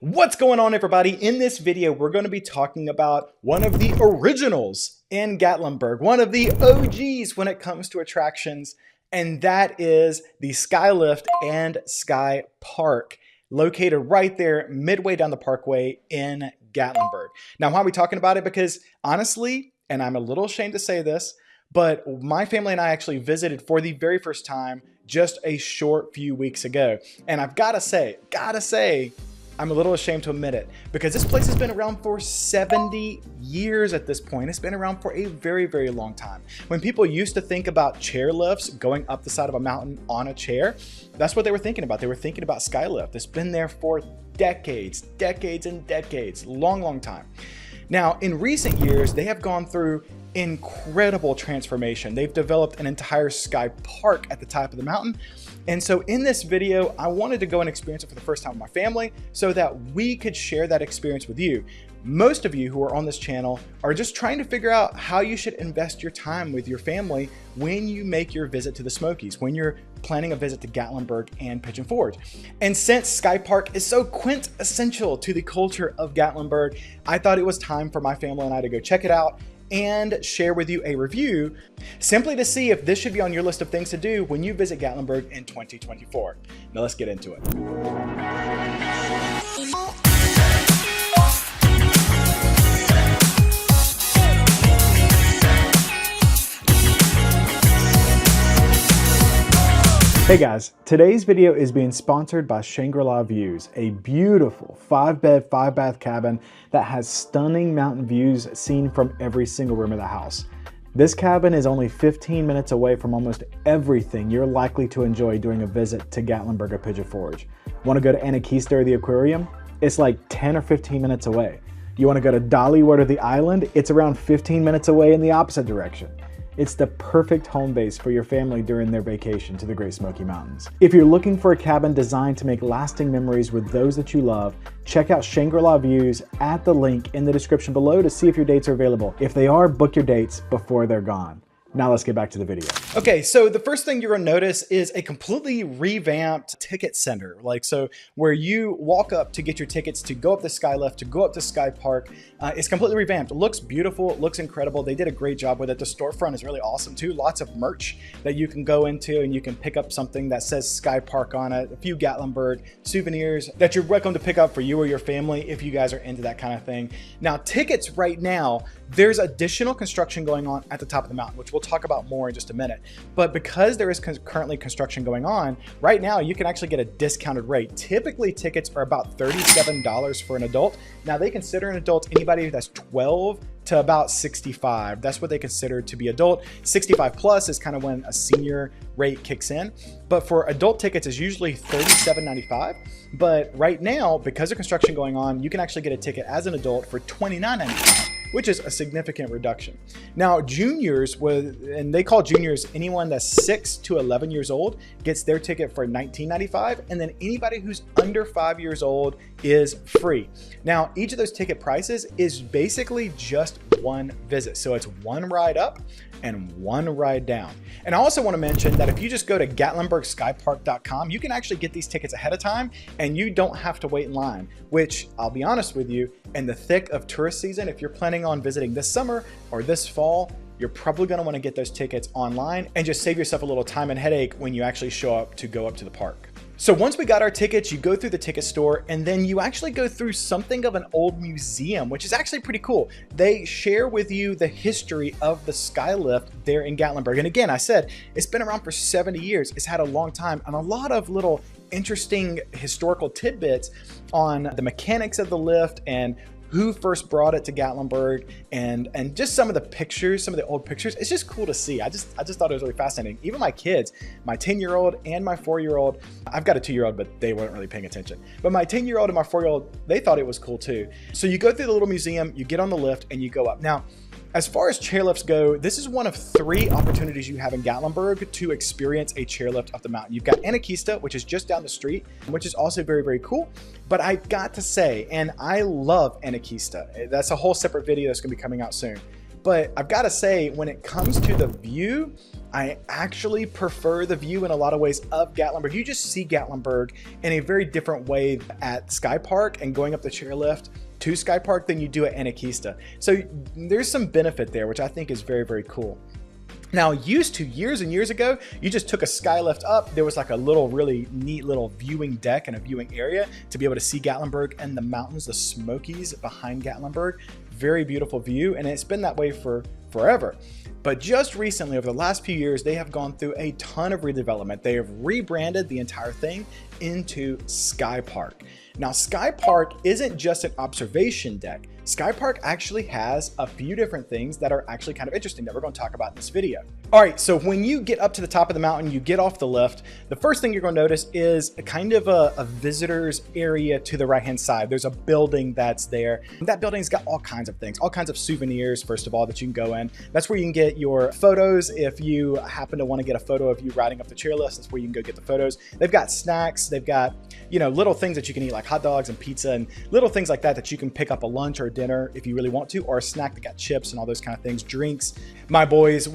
What's going on, everybody? In this video, we're going to be talking about one of the originals in Gatlinburg, one of the OGs when it comes to attractions, and that is the SkyLift and Skypark, located right there midway down the parkway in Gatlinburg. Now, why are we talking about it? Because honestly, and I'm a little ashamed to say this, but my family and I actually visited for the very first time just a short few weeks ago. And I've got to say, I'm a little ashamed to admit it, because this place has been around for 70 years at this point. It's been around for a very, very long time. When people used to think about chair lifts going up the side of a mountain on a chair, that's what they were thinking about. They were thinking about SkyLift. It's been there for decades and decades, long time. Now, in recent years, they have gone through incredible transformation. They've developed an entire sky park at the top of the mountain. And so in this video, I wanted to go and experience it for the first time with my family so that we could share that experience with you. Most of you who are on this channel are just trying to figure out how you should invest your time with your family when you make your visit to the Smokies, when you're planning a visit to Gatlinburg and Pigeon Forge. And since Skypark is so quintessential to the culture of Gatlinburg, I thought it was time for my family and I to go check it out and share with you a review, simply to see if this should be on your list of things to do when you visit Gatlinburg in 2024. Now let's get into it. Hey guys, today's video is being sponsored by Shangri-La Views, a beautiful 5-bed, 5-bath cabin that has stunning mountain views seen from every single room of the house. This cabin is only 15 minutes away from almost everything you're likely to enjoy during a visit to Gatlinburg or Pigeon Forge. Want to go to Anakista or the aquarium? It's like 10 or 15 minutes away. You want to go to Dollywood or the island? It's around 15 minutes away in the opposite direction. It's the perfect home base for your family during their vacation to the Great Smoky Mountains. If you're looking for a cabin designed to make lasting memories with those that you love, check out Shangri-La Views at the link in the description below to see if your dates are available. If they are, book your dates before they're gone. Now let's get back to the video. Okay, so the first thing you're gonna notice is a completely revamped ticket center. So where you walk up to get your tickets to go up the SkyLift, to go up to Skypark, it's completely revamped. It looks beautiful, it looks incredible. They did a great job with it. The storefront is really awesome too. Lots of merch that you can go into and you can pick up something that says Skypark on it, a few Gatlinburg souvenirs that you're welcome to pick up for you or your family if you guys are into that kind of thing. Now, tickets right now, there's additional construction going on at the top of the mountain, which we'll talk about more in just a minute. But because there is currently construction going on, right now you can actually get a discounted rate. Typically, tickets are about $37 for an adult. Now, they consider an adult anybody that's 12 to about 65. That's what they consider to be adult. 65 plus is kind of when a senior rate kicks in. But for adult tickets, it's usually $37.95. But right now, because of construction going on, you can actually get a ticket as an adult for $29.95. which is a significant reduction. Now, juniors, and they call juniors anyone that's 6 to 11 years old, gets their ticket for $19.95, and then anybody who's under 5 years old is free. Now, each of those ticket prices is basically just one visit. So it's one ride up and one ride down. And I also want to mention that if you just go to GatlinburgSkypark.com, you can actually get these tickets ahead of time and you don't have to wait in line, which I'll be honest with you, in the thick of tourist season, if you're planning on visiting this summer or this fall, you're probably going to want to get those tickets online and just save yourself a little time and headache when you actually show up to go up to the park. So once we got our tickets, you go through the ticket store and then you actually go through something of an old museum, which is actually pretty cool. They share with you the history of the SkyLift there in Gatlinburg. And again, I said, it's been around for 70 years. It's had a long time and a lot of little interesting historical tidbits on the mechanics of the lift and who first brought it to Gatlinburg, and just some of the pictures, some of the old pictures. It's just cool to see. I just thought it was really fascinating. Even my kids, my 10-year-old and my 4-year-old, I've got a 2-year-old, but they weren't really paying attention. But my 10-year-old and my 4-year-old, they thought it was cool too. So you go through the little museum, you get on the lift and you go up. Now, as far as chairlifts go, this is one of 3 opportunities you have in Gatlinburg to experience a chairlift up the mountain. You've got Anakista, which is just down the street, which is also very, very cool. But I've got to say, and I love Anakista. That's a whole separate video that's gonna be coming out soon. But I've got to say, when it comes to the view I actually prefer the view in a lot of ways of Gatlinburg. You just see Gatlinburg in a very different way at Skypark and going up the chairlift to Skypark than you do at Anakista. So there's some benefit there, which I think is very, very cool. Now, used to years and years ago, you just took a SkyLift up. There was like a little, really neat little viewing deck and a viewing area to be able to see Gatlinburg and the mountains, the Smokies behind Gatlinburg. Very beautiful view, and it's been that way for forever. But just recently, over the last few years, they have gone through a ton of redevelopment. They have rebranded the entire thing into Skypark. Now, Skypark isn't just an observation deck. Skypark actually has a few different things that are actually kind of interesting that we're going to talk about in this video. All right, so when you get up to the top of the mountain, you get off the lift, the first thing you're going to notice is a kind of a visitor's area to the right-hand side. There's a building that's there. That building's got all kinds of things, all kinds of souvenirs, first of all, that you can go in. That's where you can get your photos. If you happen to want to get a photo of you riding up the chairlift, that's where you can go get the photos. They've got snacks. They've got, you know, little things that you can eat, like hot dogs and pizza and little things like that you can pick up a lunch or dinner if you really want to, or a snack that got chips and all those kind of things, drinks. My boys,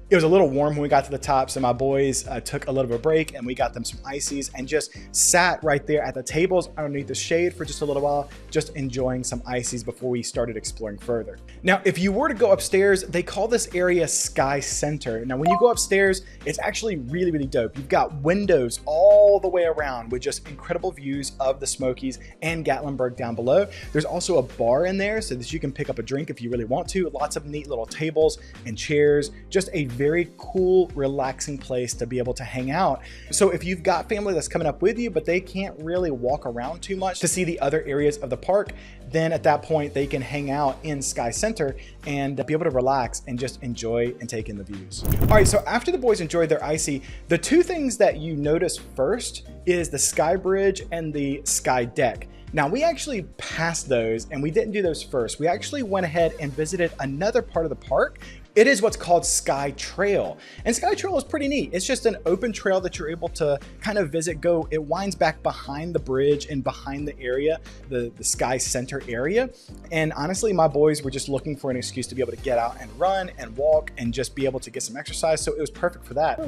it was a little warm when we got to the top, so my boys took a little bit of a break and we got them some ices and just sat right there at the tables underneath the shade for just a little while, just enjoying some ices before we started exploring further. Now, if you were to go upstairs, they call this area Sky Center. Now, when you go upstairs, it's actually really, really dope. You've got windows all the way around with just incredible views of the Smokies and Gatlinburg down below. There's also a bar in there so that you can pick up a drink if you really want to. Lots of neat little tables and chairs, just a very cool, relaxing place to be able to hang out. So if you've got family that's coming up with you, but they can't really walk around too much to see the other areas of the park, then at that point they can hang out in Sky Center and be able to relax and just enjoy and take in the views. All right, so after the boys enjoyed their icy, the two things that you notice first is the SkyBridge and the Sky Deck. Now, we actually passed those and we didn't do those first. We actually went ahead and visited another part of the park. It is what's called Sky Trail. And Sky Trail is pretty neat. It's just an open trail that you're able to kind of visit, go. It winds back behind the bridge and behind the area, the Sky Center area. And honestly, my boys were just looking for an excuse to be able to get out and run and walk and just be able to get some exercise. So it was perfect for that.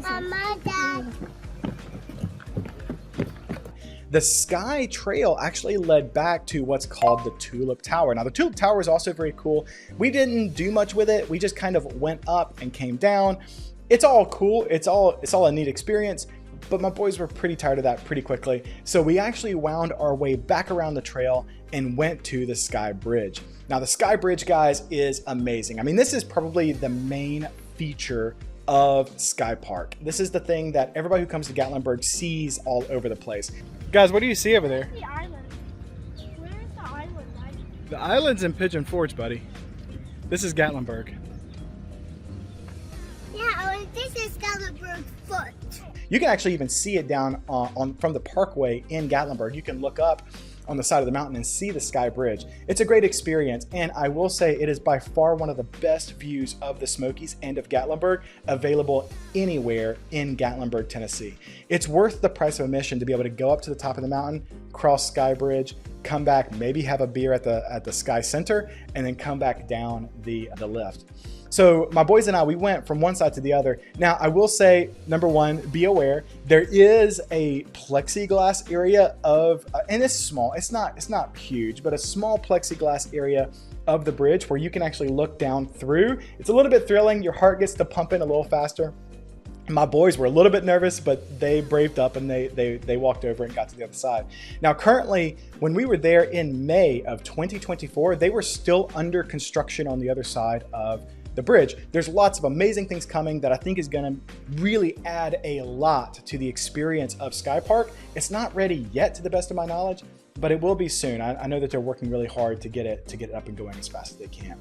Mama, Dad. The Sky Trail actually led back to what's called the Tulip Tower. Now, the Tulip Tower is also very cool. We didn't do much with it. We just kind of went up and came down. It's all cool. It's all a neat experience, but my boys were pretty tired of that pretty quickly. So we actually wound our way back around the trail and went to the Sky Bridge. Now, the Sky Bridge, guys, is amazing. I mean, this is probably the main feature of Skypark. This is the thing that everybody who comes to Gatlinburg sees all over the place. Guys, what do you see over there? The island. Where is the island? The island's in Pigeon Forge, buddy. This is Gatlinburg. Yeah, this is Gatlinburg foot. You can actually even see it down from the parkway in Gatlinburg. You can look up on the side of the mountain and see the Sky Bridge. It's a great experience, and I will say it is by far one of the best views of the Smokies and of Gatlinburg available anywhere in Gatlinburg, Tennessee. It's worth the price of admission to be able to go up to the top of the mountain, cross Sky Bridge, come back, maybe have a beer at the Sky Center, and then come back down the lift. So my boys and I, we went from one side to the other. Now, I will say, number one, be aware, there is a plexiglass area of, and it's small, it's not huge, but a small plexiglass area of the bridge where you can actually look down through. It's a little bit thrilling. Your heart gets to pumping a little faster. My boys were a little bit nervous, but they braved up and they walked over and got to the other side. Now, currently, when we were there in May of 2024, they were still under construction on the other side of the bridge. There's lots of amazing things coming that I think is going to really add a lot to the experience of Skypark. It's not ready yet, to the best of my knowledge, but it will be soon. I know that they're working really hard to get it up and going as fast as they can.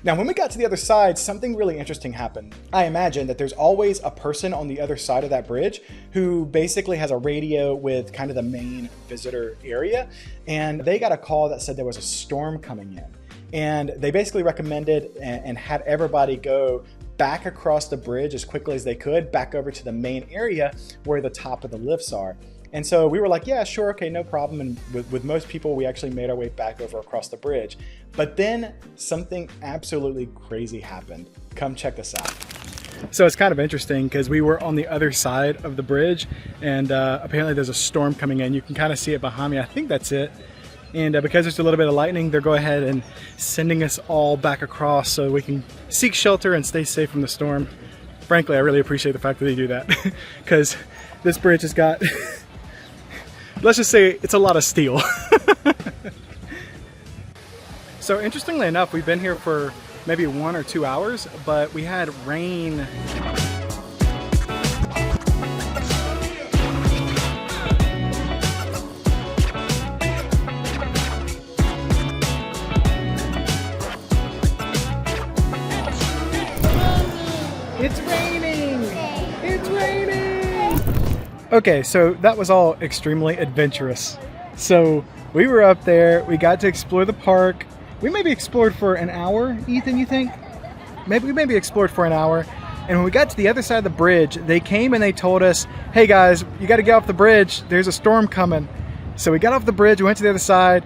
Now, when we got to the other side, something really interesting happened. I imagine that there's always a person on the other side of that bridge who basically has a radio with kind of the main visitor area, and they got a call that said there was a storm coming in. And they basically recommended and had everybody go back across the bridge as quickly as they could, back over to the main area where the top of the lifts are. And so we were like, yeah, sure, okay, no problem. And with most people, we actually made our way back over across the bridge. But then something absolutely crazy happened. Come check this out. So it's kind of interesting because we were on the other side of the bridge, and apparently there's a storm coming in. You can kind of see it behind me. I think that's it. And because there's a little bit of lightning, they're going ahead and sending us all back across so we can seek shelter and stay safe from the storm. Frankly, I really appreciate the fact that they do that because this bridge has got, let's just say it's a lot of steel. So interestingly enough, we've been here for maybe 1 or 2 hours, but we had rain. It's raining! It's raining! Okay, so that was all extremely adventurous. So we were up there, we got to explore the park. We maybe explored for an hour, Ethan, you think? We maybe explored for an hour. And when we got to the other side of the bridge, they came and they told us, hey guys, you got to get off the bridge. There's a storm coming. So we got off the bridge, we went to the other side.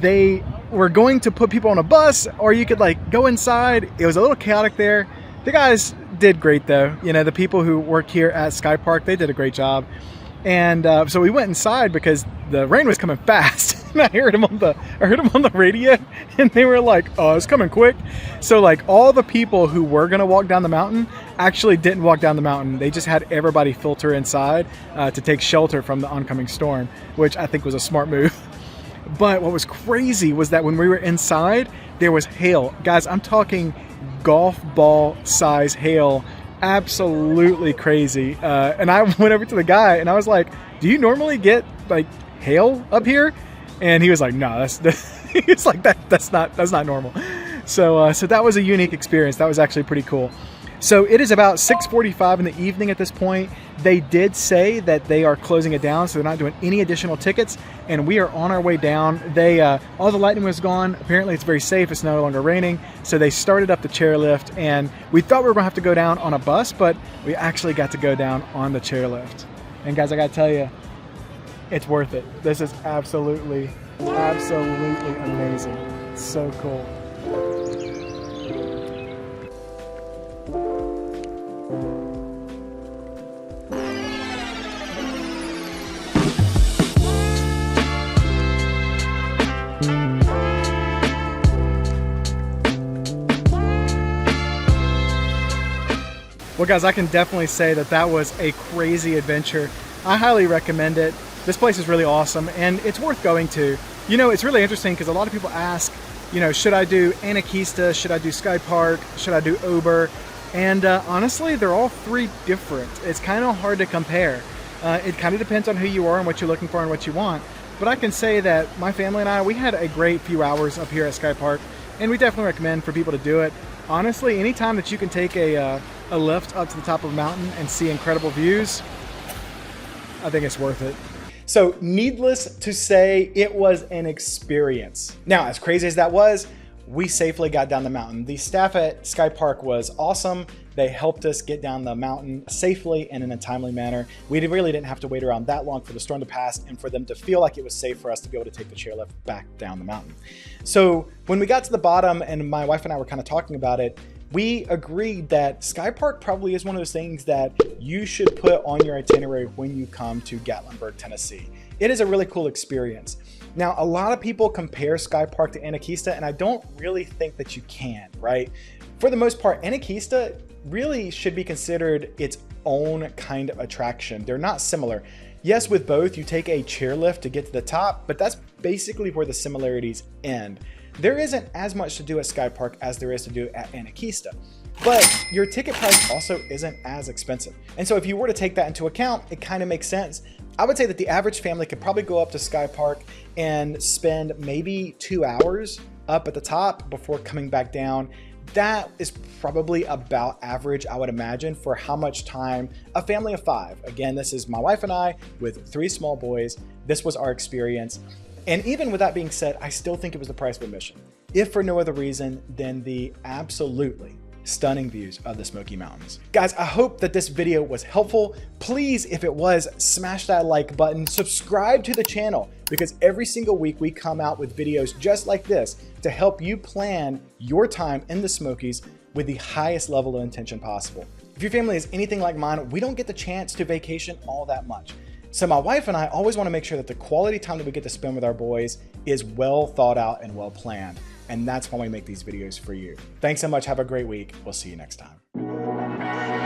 They were going to put people on a bus, or you could like go inside. It was a little chaotic there. The guys did great though. You know, the people who work here at Skypark, they did a great job. And so we went inside because the rain was coming fast. And I heard them on the radio, and they were like, "Oh, it's coming quick." So like all the people who were gonna walk down the mountain actually didn't walk down the mountain. They just had everybody filter inside to take shelter from the oncoming storm, which I think was a smart move. But what was crazy was that when we were inside, there was hail. Guys, I'm talking golf ball size hail. Absolutely crazy. And I went over to the guy and I was like, do you normally get like hail up here? And he was like, no, it's like that's not normal. So that was a unique experience. That was actually pretty cool. So it is about 6:45 in the evening at this point. They did say that they are closing it down, so they're not doing any additional tickets, and we are on our way down. All the lightning was gone. Apparently it's very safe. It's no longer raining. So they started up the chairlift, and we thought we were gonna have to go down on a bus, but we actually got to go down on the chairlift. And guys, I gotta tell you, it's worth it. This is absolutely amazing. It's so cool. Well guys, I can definitely say that was a crazy adventure. I highly recommend it. This place is really awesome and it's worth going to. You know, it's really interesting because a lot of people ask, you know, should I do Anakista? Should I do Skypark? Should I do Ober? And honestly, they're all three different. It's kind of hard to compare. It kind of depends on who you are and what you're looking for and what you want. But I can say that my family and I, we had a great few hours up here at Skypark, and we definitely recommend for people to do it. Honestly, anytime that you can take a lift up to the top of a mountain and see incredible views, I think it's worth it. So needless to say, it was an experience. Now, as crazy as that was, we safely got down the mountain. The staff at Skypark was awesome. They helped us get down the mountain safely and in a timely manner. We really didn't have to wait around that long for the storm to pass and for them to feel like it was safe for us to be able to take the chairlift back down the mountain. So when we got to the bottom and my wife and I were kind of talking about it, we agreed that Skypark probably is one of those things that you should put on your itinerary when you come to Gatlinburg, Tennessee. It is a really cool experience. Now, a lot of people compare Skypark to Anakista, and I don't really think that you can, right? For the most part, Anakista really should be considered its own kind of attraction. They're not similar. Yes, with both, you take a chairlift to get to the top, but that's basically where the similarities end. There isn't as much to do at Skypark as there is to do at Anakista, but your ticket price also isn't as expensive. And so if you were to take that into account, it kind of makes sense. I would say that the average family could probably go up to Skypark and spend maybe 2 hours up at the top before coming back down. That is probably about average, I would imagine, for how much time a family of 5. Again, this is my wife and I with 3 small boys. This was our experience. And even with that being said, I still think it was the price of admission. If for no other reason than the absolutely stunning views of the Smoky Mountains. Guys, I hope that this video was helpful. Please, if it was, smash that like button, subscribe to the channel, because every single week we come out with videos just like this to help you plan your time in the Smokies with the highest level of intention possible. If your family is anything like mine, we don't get the chance to vacation all that much. So my wife and I always want to make sure that the quality time that we get to spend with our boys is well thought out and well planned. And that's why we make these videos for you. Thanks so much. Have a great week. We'll see you next time.